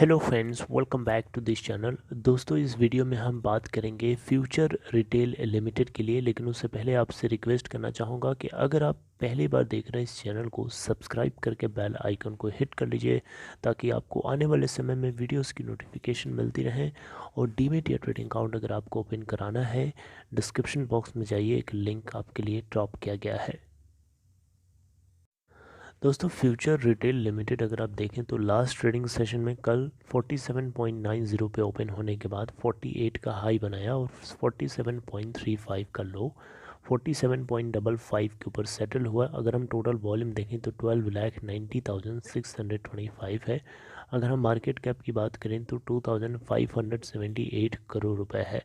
Hello friends, welcome back to this channel. दोस्तों, इस video में हम बात करेंगे फ्यूचर रिटेल लिमिटेड के लिए। लेकिन उससे पहले आपसे रिक्वेस्ट करना चाहूँगा कि अगर आप पहली बार देख रहे हैं इस चैनल को, सब्सक्राइब करके बेल आइकन को हिट कर लीजिए ताकि आपको आने वाले समय में वीडियोस की नोटिफिकेशन मिलती रहे। और डीमेट या ट्रेडिंग अकाउंट अगर आपको ओपन कराना है, डिस्क्रिप्शन बॉक्स में जाइए, एक लिंक आपके लिए ड्रॉप किया गया है। दोस्तों, फ्यूचर रिटेल लिमिटेड अगर आप देखें तो लास्ट ट्रेडिंग सेशन में कल 47.90 पे ओपन होने के बाद 48 का हाई बनाया और 47.35 का लो, 47.55 के ऊपर सेटल हुआ। अगर हम टोटल वॉल्यूम देखें तो 12,90,625 है। अगर हम मार्केट कैप की बात करें तो 2,578 करोड़ रुपए है।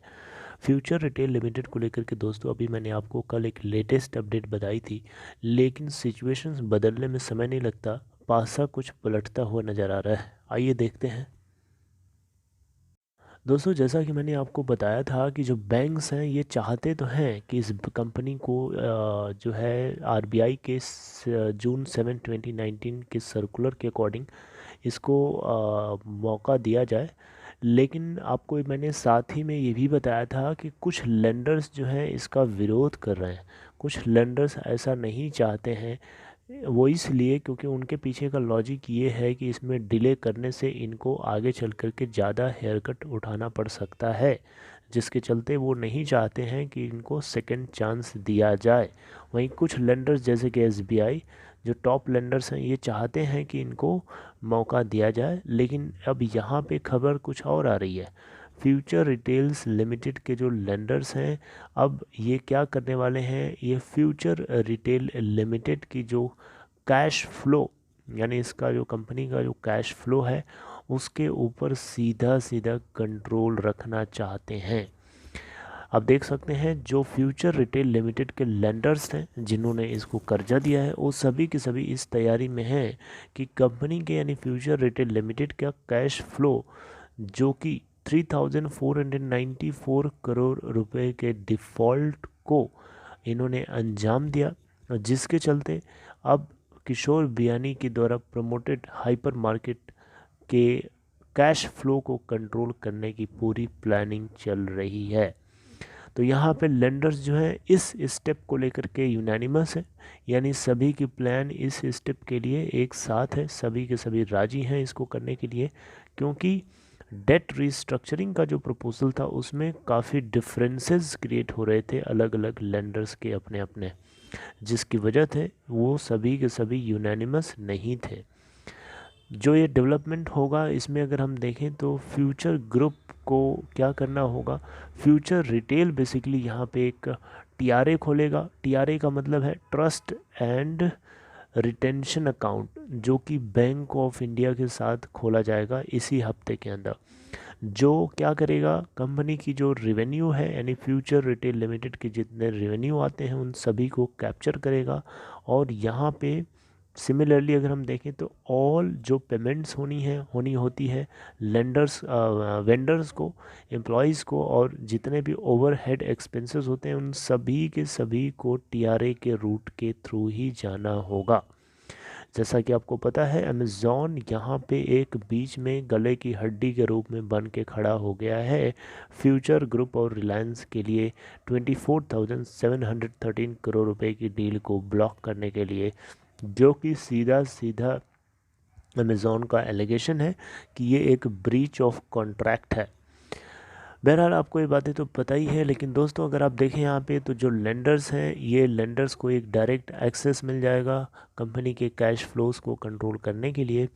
फ्यूचर रिटेल लिमिटेड को लेकर के दोस्तों, अभी मैंने आपको कल एक लेटेस्ट अपडेट बताई थी, लेकिन सिचुएशंस बदलने में समय नहीं लगता। पासा कुछ पलटता हुआ नज़र आ रहा है। आइए देखते हैं। दोस्तों, जैसा कि मैंने आपको बताया था कि जो बैंक्स हैं ये चाहते तो हैं कि इस कंपनी को जो है आरबीआई के जून 7 2019 के सर्कुलर के अकॉर्डिंग इसको मौका दिया जाए। लेकिन आपको मैंने साथ ही में ये भी बताया था कि कुछ लेंडर्स जो हैं इसका विरोध कर रहे हैं। कुछ लेंडर्स ऐसा नहीं चाहते हैं, वो इसलिए क्योंकि उनके पीछे का लॉजिक ये है कि इसमें डिले करने से इनको आगे चल कर के ज़्यादा हेयर कट उठाना पड़ सकता है, जिसके चलते वो नहीं चाहते हैं कि इनको सेकंड चांस दिया जाए। वहीं कुछ लेंडर्स जैसे कि एसबीआई, जो टॉप लेंडर्स हैं, ये चाहते हैं कि इनको मौका दिया जाए। लेकिन अब यहाँ पे खबर कुछ और आ रही है। फ्यूचर रिटेल्स लिमिटेड के जो लेंडर्स हैं, अब ये क्या करने वाले हैं, ये फ्यूचर रिटेल लिमिटेड की जो कैश फ्लो, यानी इसका जो कंपनी का जो कैश फ्लो है उसके ऊपर सीधा सीधा कंट्रोल रखना चाहते हैं। आप देख सकते हैं जो फ्यूचर रिटेल लिमिटेड के लेंडर्स हैं जिन्होंने इसको कर्जा दिया है, वो सभी के सभी इस तैयारी में हैं कि कंपनी के यानी फ्यूचर रिटेल लिमिटेड का कैश फ्लो जो कि 3,494 करोड़ रुपए के डिफ़ॉल्ट को इन्होंने अंजाम दिया, जिसके चलते अब किशोर बियानी के द्वारा प्रमोटेड हाइपर मार्केट के कैश फ्लो को कंट्रोल करने की पूरी प्लानिंग चल रही है। तो यहाँ पे लेंडर्स जो हैं इस स्टेप को लेकर के यूनानिमस है, यानी सभी की प्लान इस स्टेप के लिए एक साथ है, सभी के सभी राजी हैं इसको करने के लिए। क्योंकि डेट रिस्ट्रक्चरिंग का जो प्रपोजल था उसमें काफ़ी डिफरेंसेस क्रिएट हो रहे थे अलग अलग लेंडर्स के अपने अपने, जिसकी वजह थे वो सभी के सभी यूनानिमस नहीं थे। जो ये डेवलपमेंट होगा इसमें अगर हम देखें तो फ्यूचर ग्रुप को क्या करना होगा, फ्यूचर रिटेल बेसिकली यहाँ पे एक टीआरए खोलेगा। टीआरए का मतलब है ट्रस्ट एंड रिटेंशन अकाउंट, जो कि बैंक ऑफ इंडिया के साथ खोला जाएगा इसी हफ्ते के अंदर। जो क्या करेगा, कंपनी की जो रेवेन्यू है यानी फ्यूचर रिटेल लिमिटेड के जितने रेवेन्यू आते हैं उन सभी को कैप्चर करेगा। और यहाँ पे सिमिलरली अगर हम देखें तो ऑल जो पेमेंट्स होनी होती है लेंडर्स वेंडर्स को, एम्प्लॉयज़ को, और जितने भी ओवरहेड एक्सपेंसेस होते हैं उन सभी के सभी को टीआरए के रूट के थ्रू ही जाना होगा। जैसा कि आपको पता है अमेज़ॉन यहाँ पे एक बीच में गले की हड्डी के रूप में बन के खड़ा हो गया है फ्यूचर ग्रुप और रिलायंस के लिए 24,713 करोड़ रुपए की डील को ब्लॉक करने के लिए, जो कि सीधा सीधा अमेज़ॉन का एलिगेशन है कि ये एक ब्रीच ऑफ कॉन्ट्रैक्ट है। बहरहाल आपको ये बातें तो पता ही है, लेकिन दोस्तों अगर आप देखें यहाँ पे तो जो लेंडर्स हैं, ये लेंडर्स को एक डायरेक्ट एक्सेस मिल जाएगा कंपनी के कैश फ्लोज को कंट्रोल करने के लिए।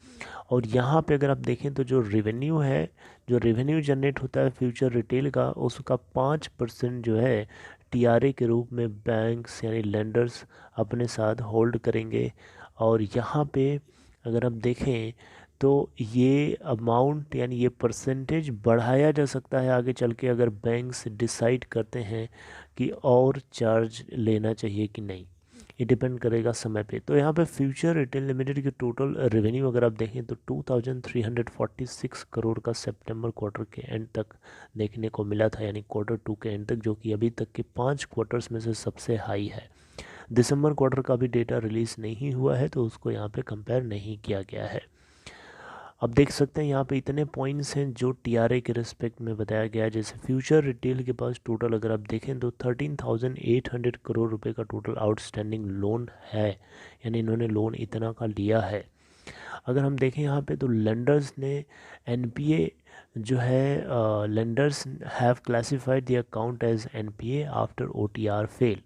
और यहाँ पे अगर आप देखें तो जो रेवेन्यू है, जो रेवेन्यू जनरेट होता है फ्यूचर रिटेल का, उसका 5% जो है टीआरए के रूप में बैंक्स यानी लेंडर्स अपने साथ होल्ड करेंगे। और यहाँ पे अगर हम देखें तो ये अमाउंट यानी ये परसेंटेज बढ़ाया जा सकता है आगे चल के, अगर बैंक्स डिसाइड करते हैं कि और चार्ज लेना चाहिए कि नहीं। ये डिपेंड करेगा समय पे। तो यहाँ पे फ्यूचर रिटेल लिमिटेड की टोटल रेवेन्यू अगर आप देखें तो 2,346 करोड़ का सितंबर क्वार्टर के एंड तक देखने को मिला था, यानी Q2 के एंड तक, जो कि अभी तक के 5 क्वार्टर्स में से सबसे हाई है। दिसंबर क्वार्टर का भी डेटा रिलीज़ नहीं हुआ है तो उसको यहाँ पे कंपेयर नहीं किया गया है। अब देख सकते हैं यहाँ पे इतने पॉइंट्स हैं जो टीआरए के रिस्पेक्ट में बताया गया है। जैसे फ्यूचर रिटेल के पास टोटल अगर आप देखें तो 13,800 करोड़ रुपए का टोटल आउटस्टैंडिंग लोन है, यानी इन्होंने लोन इतना का लिया है। अगर हम देखें यहाँ पे तो लेंडर्स ने एनपीए जो है, lenders have classified the account as NPA after OTR fail,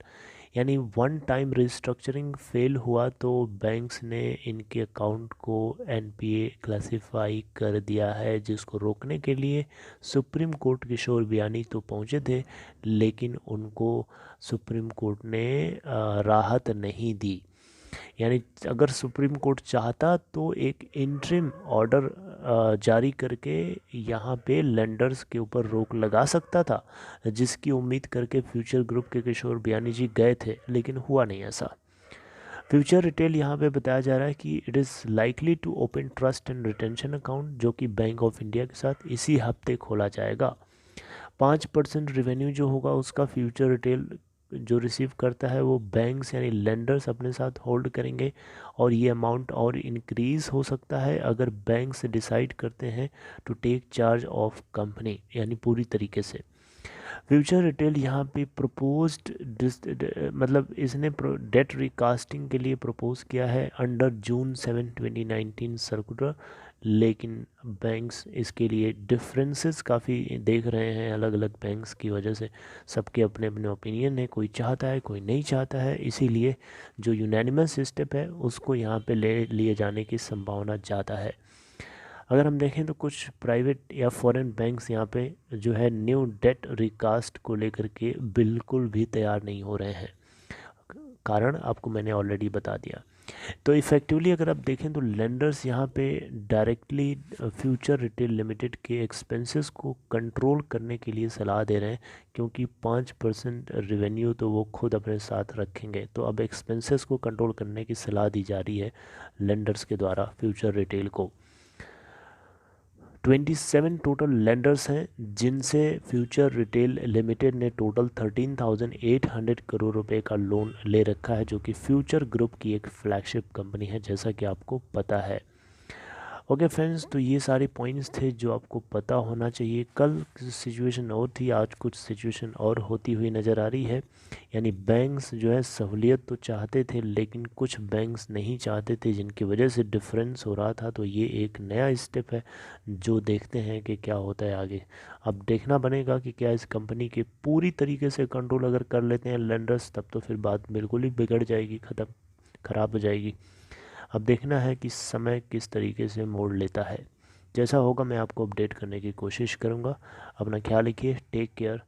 यानी वन टाइम रिस्ट्रक्चरिंग फेल हुआ तो बैंक्स ने इनके अकाउंट को एनपीए क्लासिफाई कर दिया है, जिसको रोकने के लिए सुप्रीम कोर्ट किशोर बियानी तो पहुंचे थे, लेकिन उनको सुप्रीम कोर्ट ने राहत नहीं दी। यानी अगर सुप्रीम कोर्ट चाहता तो एक इंटरिम ऑर्डर जारी करके यहाँ पे लेंडर्स के ऊपर रोक लगा सकता था, जिसकी उम्मीद करके फ्यूचर ग्रुप के किशोर बियानी जी गए थे, लेकिन हुआ नहीं ऐसा। फ्यूचर रिटेल यहाँ पे बताया जा रहा है कि it is likely to open trust and retention account, जो कि बैंक ऑफ इंडिया के साथ इसी हफ्ते खोला जाएगा। 5% रेवेन्यू जो होगा उसका फ्यूचर रिटेल जो रिसीव करता है वो बैंक्स यानी लेंडर्स अपने साथ होल्ड करेंगे, और ये अमाउंट और इंक्रीज़ हो सकता है अगर बैंक्स डिसाइड करते हैं to take charge of company, यानी पूरी तरीके से। फ्यूचर रिटेल यहाँ पे प्रपोज्ड मतलब इसने डेट रिकास्टिंग के लिए प्रपोज किया है अंडर जून 7 2019 सर्कुलर, लेकिन बैंक्स इसके लिए डिफरेंसेस काफ़ी देख रहे हैं अलग अलग बैंक्स की वजह से। सबके अपने अपने ओपिनियन है, कोई चाहता है कोई नहीं चाहता है, इसीलिए जो यूनानिमस स्टेप है उसको यहाँ पे ले लिए जाने की संभावना ज़्यादा है। अगर हम देखें तो कुछ प्राइवेट या फॉरेन बैंक्स यहाँ पे जो है न्यू डेट रिकास्ट को लेकर के बिल्कुल भी तैयार नहीं हो रहे हैं, कारण आपको मैंने ऑलरेडी बता दिया। तो इफ़ेक्टिवली अगर आप देखें तो लेंडर्स यहाँ पे डायरेक्टली फ्यूचर रिटेल लिमिटेड के एक्सपेंसेस को कंट्रोल करने के लिए सलाह दे रहे हैं, क्योंकि 5% रेवेन्यू तो वो खुद अपने साथ रखेंगे, तो अब एक्सपेंसेस को कंट्रोल करने की सलाह दी जा रही है लेंडर्स के द्वारा फ्यूचर रिटेल को। 27 टोटल लेंडर्स हैं जिनसे फ्यूचर रिटेल लिमिटेड ने टोटल 13,800 करोड़ रुपए का लोन ले रखा है, जो कि फ्यूचर ग्रुप की एक फ्लैगशिप कंपनी है, जैसा कि आपको पता है। ओके फ्रेंड्स, तो ये सारे पॉइंट्स थे जो आपको पता होना चाहिए। कल सिचुएशन और थी, आज कुछ सिचुएशन और होती हुई नज़र आ रही है। यानी बैंक्स जो है सहूलियत तो चाहते थे, लेकिन कुछ बैंक्स नहीं चाहते थे, जिनकी वजह से डिफरेंस हो रहा था। तो ये एक नया स्टेप है जो देखते हैं कि क्या होता है आगे। अब देखना बनेगा कि क्या इस कंपनी के पूरी तरीके से कंट्रोल अगर कर लेते हैं लेंडर्स, तब तो फिर बात बिल्कुल ही बिगड़ जाएगी, ख़राब हो जाएगी। अब देखना है कि समय किस तरीके से मोड़ लेता है। जैसा होगा मैं आपको अपडेट करने की कोशिश करूँगा। अपना ख्याल रखिए, टेक केयर,